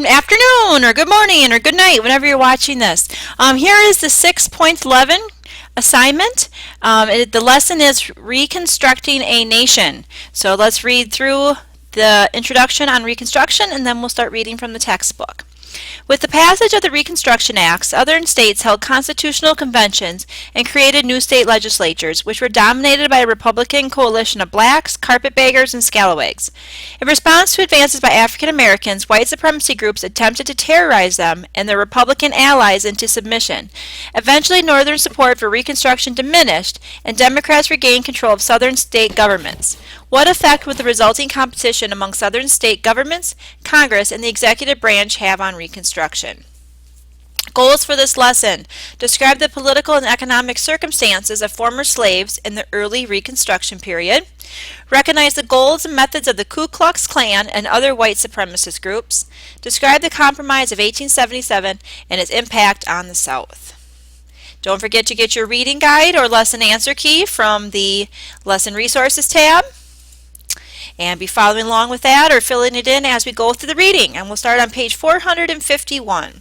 afternoon or good morning or good night whenever you're watching this. Here is the 6.11 assignment. The lesson is Reconstructing a Nation. So let's read through the introduction on Reconstruction and then we'll start reading from the textbook. With the passage of the Reconstruction Act, Southern states held constitutional conventions and created new state legislatures, which were dominated by a Republican coalition of blacks, carpetbaggers, and scalawags. In response to advances by African Americans, white supremacy groups attempted to terrorize them and their Republican allies into submission. Eventually, Northern support for Reconstruction diminished, and Democrats regained control of Southern state governments. What effect would the resulting competition among Southern state governments, Congress, and the executive branch have on Reconstruction? Goals for this lesson. Describe the political and economic circumstances of former slaves in the early Reconstruction period. Recognize the goals and methods of the Ku Klux Klan and other white supremacist groups. Describe the Compromise of 1877 and its impact on the South. Don't forget to get your reading guide or lesson answer key from the Lesson Resources tab. And be following along with that or filling it in as we go through the reading. And we'll start on page 451.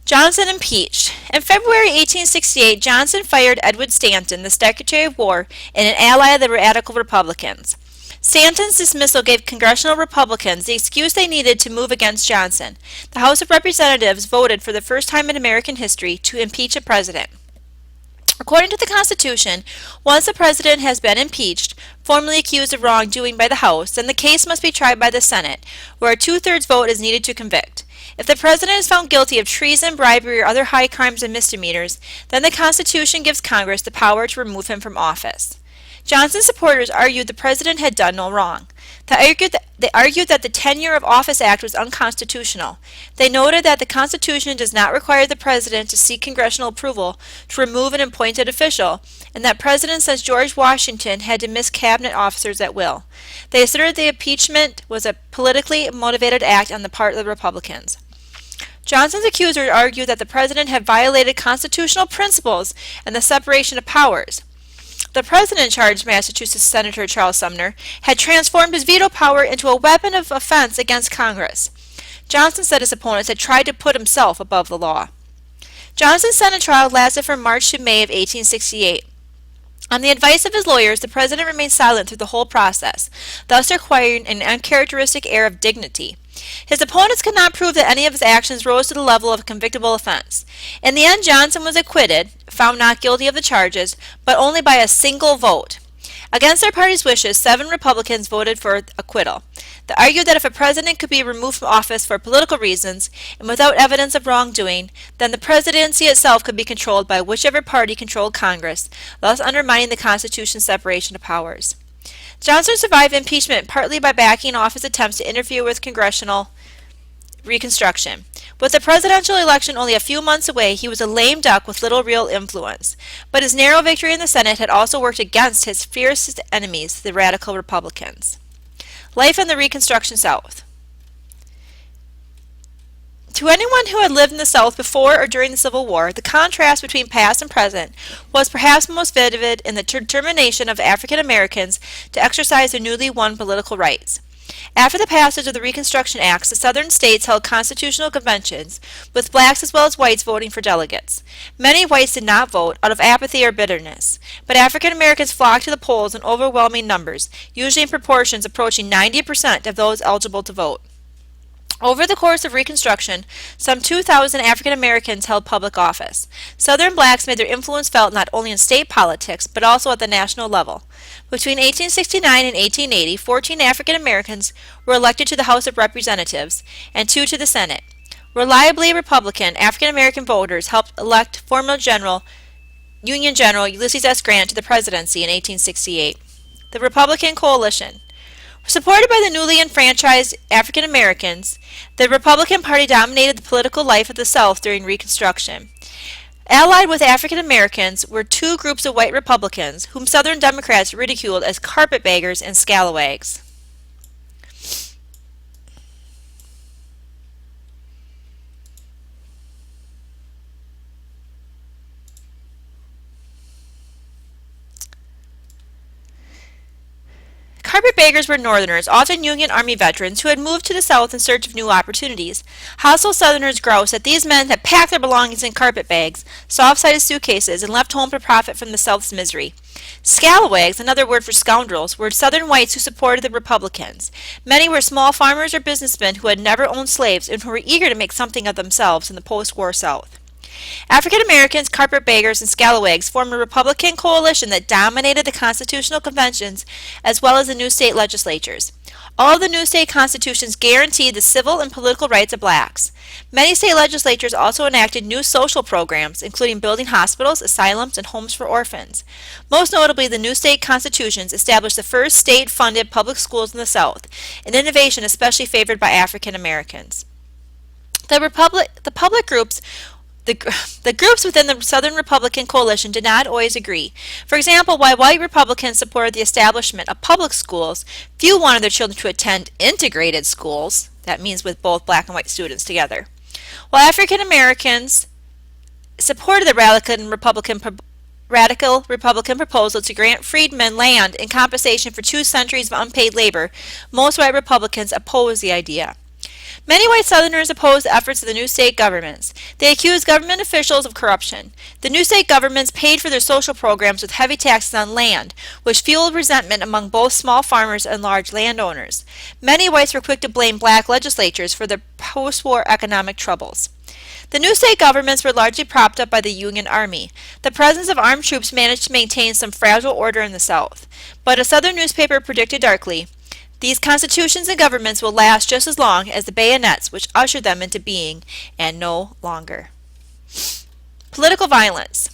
Johnson impeached. In February 1868, Johnson fired Edward Stanton, the Secretary of War, and an ally of the Radical Republicans. Stanton's dismissal gave congressional Republicans the excuse they needed to move against Johnson. The House of Representatives voted for the first time in American history to impeach a president. According to the Constitution, once a president has been impeached, formally accused of wrongdoing by the House, then the case must be tried by the Senate, where a two-thirds vote is needed to convict. If the president is found guilty of treason, bribery, or other high crimes and misdemeanors, then the Constitution gives Congress the power to remove him from office. Johnson's supporters argued the president had done no wrong. They argued that the Tenure of Office Act was unconstitutional. They noted that the Constitution does not require the president to seek congressional approval to remove an appointed official, and that presidents since George Washington had dismissed cabinet officers at will. They asserted the impeachment was a politically motivated act on the part of the Republicans. Johnson's accusers argued that the president had violated constitutional principles and the separation of powers. The president, charged Massachusetts Senator Charles Sumner, had transformed his veto power into a weapon of offense against Congress. Johnson said his opponents had tried to put himself above the law. Johnson's Senate trial lasted from March to May of 1868. On the advice of his lawyers, the president remained silent through the whole process, thus acquiring an uncharacteristic air of dignity. His opponents could not prove that any of his actions rose to the level of a convictable offense. In the end, Johnson was acquitted, found not guilty of the charges, but only by a single vote. Against their party's wishes, 7 Republicans voted for acquittal. They argued that if a president could be removed from office for political reasons and without evidence of wrongdoing, then the presidency itself could be controlled by whichever party controlled Congress, thus undermining the Constitution's separation of powers. Johnson survived impeachment partly by backing off his attempts to interfere with congressional Reconstruction. With the presidential election only a few months away, he was a lame duck with little real influence. But his narrow victory in the Senate had also worked against his fiercest enemies, the Radical Republicans. Life in the Reconstruction South. To anyone who had lived in the South before or during the Civil War, the contrast between past and present was perhaps most vivid in the determination of African Americans to exercise their newly won political rights. After the passage of the Reconstruction Acts, the Southern states held constitutional conventions, with blacks as well as whites voting for delegates. Many whites did not vote out of apathy or bitterness, but African Americans flocked to the polls in overwhelming numbers, usually in proportions approaching 90% of those eligible to vote. Over the course of Reconstruction, some 2,000 African Americans held public office. Southern blacks made their influence felt not only in state politics, but also at the national level. Between 1869 and 1880, 14 African Americans were elected to the House of Representatives and 2 to the Senate. Reliably Republican, African American voters helped elect former Union General Ulysses S. Grant to the presidency in 1868. The Republican Coalition. Supported by the newly enfranchised African Americans, the Republican Party dominated the political life of the South during Reconstruction. Allied with African Americans were 2 groups of white Republicans, whom Southern Democrats ridiculed as carpetbaggers and scalawags. Carpetbaggers were Northerners, often Union Army veterans, who had moved to the South in search of new opportunities. Hostile Southerners groused that these men had packed their belongings in carpet bags, soft-sided suitcases, and left home to profit from the South's misery. Scalawags, another word for scoundrels, were Southern whites who supported the Republicans. Many were small farmers or businessmen who had never owned slaves and who were eager to make something of themselves in the post-war South. African Americans, carpetbaggers, and scalawags formed a Republican coalition that dominated the constitutional conventions as well as the new state legislatures. All of the new state constitutions guaranteed the civil and political rights of blacks. Many state legislatures also enacted new social programs, including building hospitals, asylums, and homes for orphans. Most notably, the new state constitutions established the first state-funded public schools in the South, an innovation especially favored by African Americans. The groups within the Southern Republican coalition did not always agree. For example, while white Republicans supported the establishment of public schools, few wanted their children to attend integrated schools. That means with both black and white students together. While African Americans supported the radical Republican proposal to grant freedmen land in compensation for 2 centuries of unpaid labor, most white Republicans opposed the idea. Many white Southerners opposed the efforts of the new state governments. They accused government officials of corruption. The new state governments paid for their social programs with heavy taxes on land, which fueled resentment among both small farmers and large landowners. Many whites were quick to blame black legislatures for the post-war economic troubles. The new state governments were largely propped up by the Union Army. The presence of armed troops managed to maintain some fragile order in the South. But a Southern newspaper predicted darkly, "These constitutions and governments will last just as long as the bayonets which ushered them into being, and no longer." Political violence.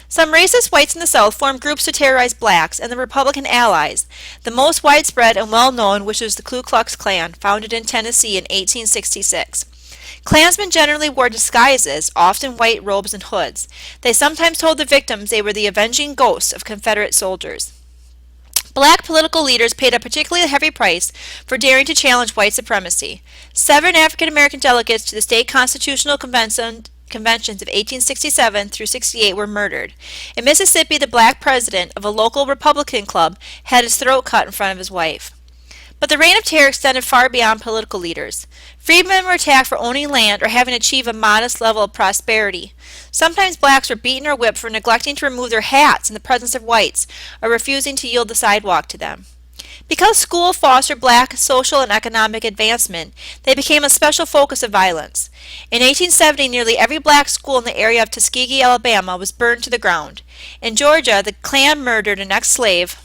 Some racist whites in the South formed groups to terrorize blacks and the Republican allies, the most widespread and well-known which was the Ku Klux Klan, founded in Tennessee in 1866. Klansmen generally wore disguises, often white robes and hoods. They sometimes told the victims they were the avenging ghosts of Confederate soldiers. Black political leaders paid a particularly heavy price for daring to challenge white supremacy. 7 African American delegates to the state constitutional conventions of 1867 through 68 were murdered. In Mississippi, the black president of a local Republican club had his throat cut in front of his wife. But the reign of terror extended far beyond political leaders. Freedmen were attacked for owning land or having achieved a modest level of prosperity. Sometimes blacks were beaten or whipped for neglecting to remove their hats in the presence of whites or refusing to yield the sidewalk to them. Because school fostered black social and economic advancement, they became a special focus of violence. In 1870, nearly every black school in the area of Tuskegee, Alabama was burned to the ground. In Georgia, the Klan murdered an ex-slave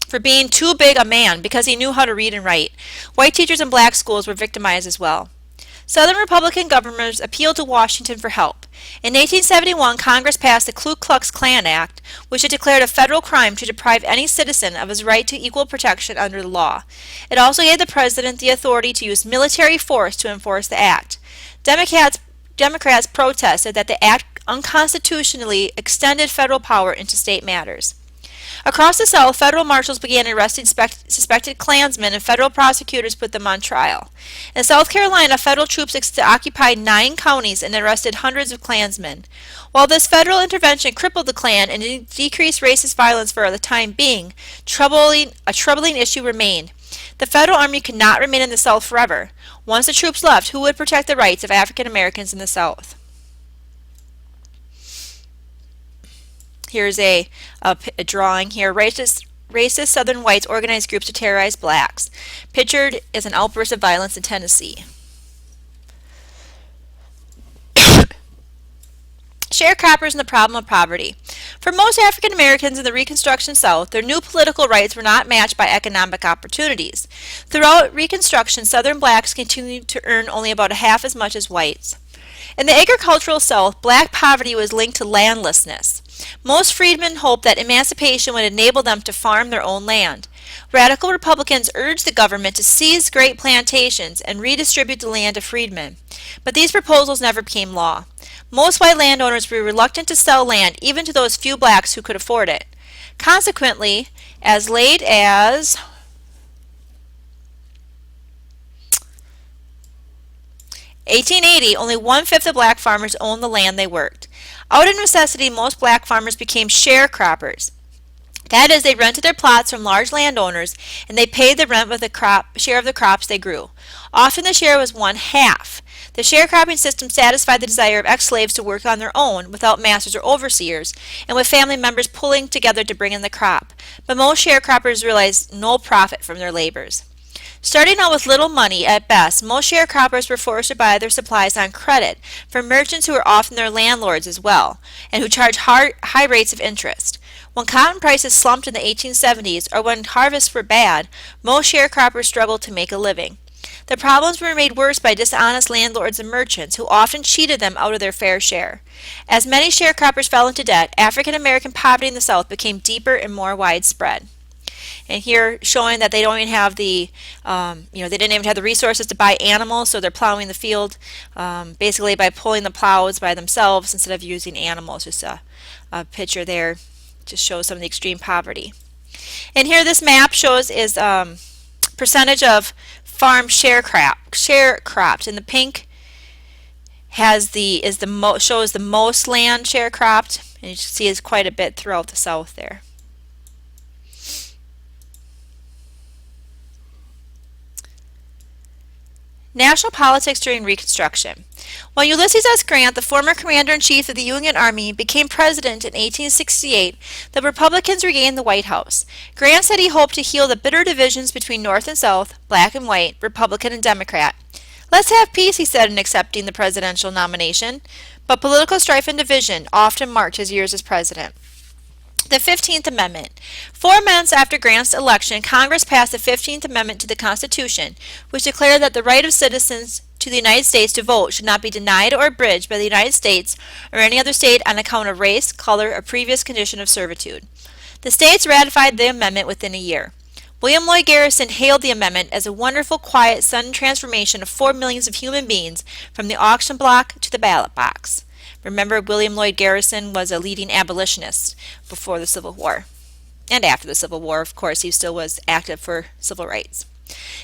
for being too big a man because he knew how to read and write. White teachers in black schools were victimized as well. Southern Republican governors appealed to Washington for help. In 1871, Congress passed the Ku Klux Klan Act, which had declared a federal crime to deprive any citizen of his right to equal protection under the law. It also gave the president the authority to use military force to enforce the act. Democrats protested that the act unconstitutionally extended federal power into state matters. Across the South, federal marshals began arresting suspected Klansmen, and federal prosecutors put them on trial. In South Carolina, federal troops occupied 9 counties and arrested hundreds of Klansmen. While this federal intervention crippled the Klan and decreased racist violence for the time being, a troubling issue remained. The federal army could not remain in the South forever. Once the troops left, who would protect the rights of African Americans in the South? Here's a drawing here. Racist Southern whites organized groups to terrorize blacks. Pictured is an outburst of violence in Tennessee. Sharecroppers and the problem of poverty. For most African Americans in the Reconstruction South, their new political rights were not matched by economic opportunities. Throughout Reconstruction, Southern blacks continued to earn only about half as much as whites. In the agricultural South, black poverty was linked to landlessness. Most freedmen hoped that emancipation would enable them to farm their own land. Radical Republicans urged the government to seize great plantations and redistribute the land to freedmen. But these proposals never became law. Most white landowners were reluctant to sell land even to those few blacks who could afford it. Consequently, as late as 1880, only 1/5 of black farmers owned the land they worked. Out of necessity, most black farmers became sharecroppers. That is, they rented their plots from large landowners, and they paid the rent with a share of the crops they grew. Often the share was one half. The sharecropping system satisfied the desire of ex-slaves to work on their own without masters or overseers, and with family members pulling together to bring in the crop. But most sharecroppers realized no profit from their labors. Starting out with little money at best, most sharecroppers were forced to buy their supplies on credit from merchants who were often their landlords as well, and who charged high rates of interest. When cotton prices slumped in the 1870s, or when harvests were bad, most sharecroppers struggled to make a living. The problems were made worse by dishonest landlords and merchants who often cheated them out of their fair share. As many sharecroppers fell into debt, African American poverty in the South became deeper and more widespread. And here showing that they don't even have the, they didn't even have the resources to buy animals, so they're plowing the field basically by pulling the plows by themselves instead of using animals. Just a picture there to show some of the extreme poverty. And here this map shows is percentage of farm sharecropped. In the pink shows the most land sharecropped, and you can see it's quite a bit throughout the South there. National politics during Reconstruction. When Ulysses S. Grant, the former commander-in-chief of the Union Army, became president in 1868, the Republicans regained the White House. Grant said he hoped to heal the bitter divisions between North and South, black and white, Republican and Democrat. "Let's have peace," he said in accepting the presidential nomination. But political strife and division often marked his years as president. The 15th Amendment. 4 months after Grant's election, Congress passed the 15th Amendment to the Constitution, which declared that the right of citizens to the United States to vote should not be denied or abridged by the United States or any other state on account of race, color, or previous condition of servitude. The states ratified the amendment within a year. William Lloyd Garrison hailed the amendment as a wonderful, quiet, sudden transformation of 4 millions of human beings from the auction block to the ballot box. Remember, William Lloyd Garrison was a leading abolitionist before the Civil War. And after the Civil War, of course, he still was active for civil rights.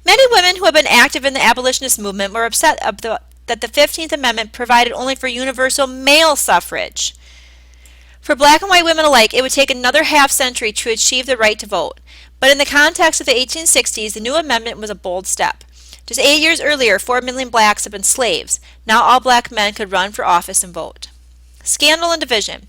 Many women who had been active in the abolitionist movement were upset that the 15th Amendment provided only for universal male suffrage. For black and white women alike, it would take another half-century to achieve the right to vote. But in the context of the 1860s, the new amendment was a bold step. Just 8 years earlier, 4 million blacks had been slaves. Now all black men could run for office and vote. Scandal and division.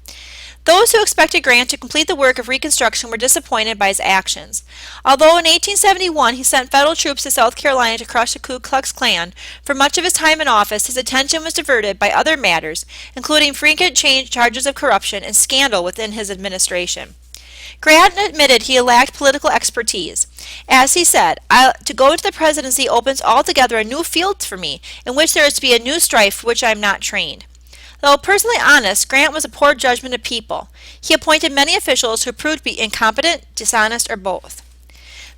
Those who expected Grant to complete the work of Reconstruction were disappointed by his actions. Although in 1871 he sent federal troops to South Carolina to crush the Ku Klux Klan, for much of his time in office his attention was diverted by other matters, including frequent charges of corruption and scandal within his administration. Grant admitted he lacked political expertise. As he said, "To go to the presidency opens altogether a new field for me, in which there is to be a new strife for which I am not trained." Though personally honest, Grant was a poor judgment of people. He appointed many officials who proved to be incompetent, dishonest, or both.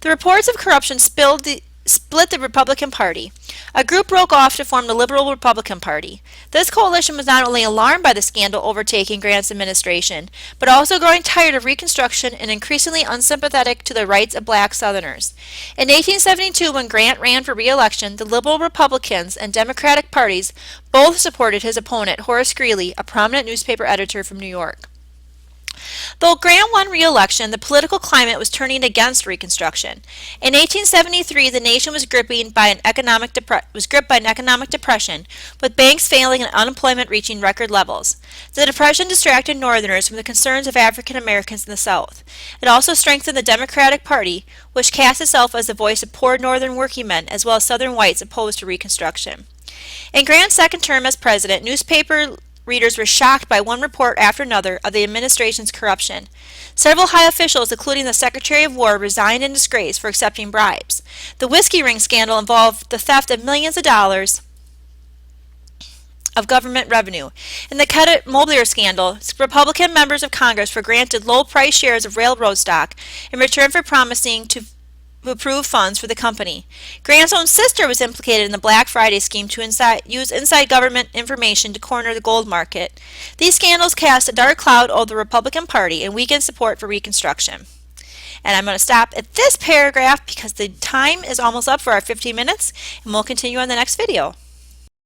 The reports of corruption split the Republican Party. A group broke off to form the Liberal Republican Party. This coalition was not only alarmed by the scandal overtaking Grant's administration, but also growing tired of Reconstruction and increasingly unsympathetic to the rights of black Southerners. In 1872, when Grant ran for re-election, the Liberal Republicans and Democratic parties both supported his opponent, Horace Greeley, a prominent newspaper editor from New York. Though Grant won re-election, the political climate was turning against Reconstruction. In 1873, the nation was gripped by an economic depression, with banks failing and unemployment reaching record levels. The depression distracted Northerners from the concerns of African Americans in the South. It also strengthened the Democratic Party, which cast itself as the voice of poor Northern workingmen as well as Southern whites opposed to Reconstruction. In Grant's second term as president, newspaper readers were shocked by one report after another of the administration's corruption. Several high officials, including the Secretary of War, resigned in disgrace for accepting bribes. The whiskey ring scandal involved the theft of millions of dollars of government revenue. In the Kettet-Moblier scandal, Republican members of Congress were granted low-priced shares of railroad stock in return for promising to approve funds for the company. Grant's own sister was implicated in the Black Friday scheme to use inside government information to corner the gold market. These scandals cast a dark cloud over the Republican Party and weakened support for Reconstruction. And I'm going to stop at this paragraph because the time is almost up for our 15 minutes, and we'll continue on the next video.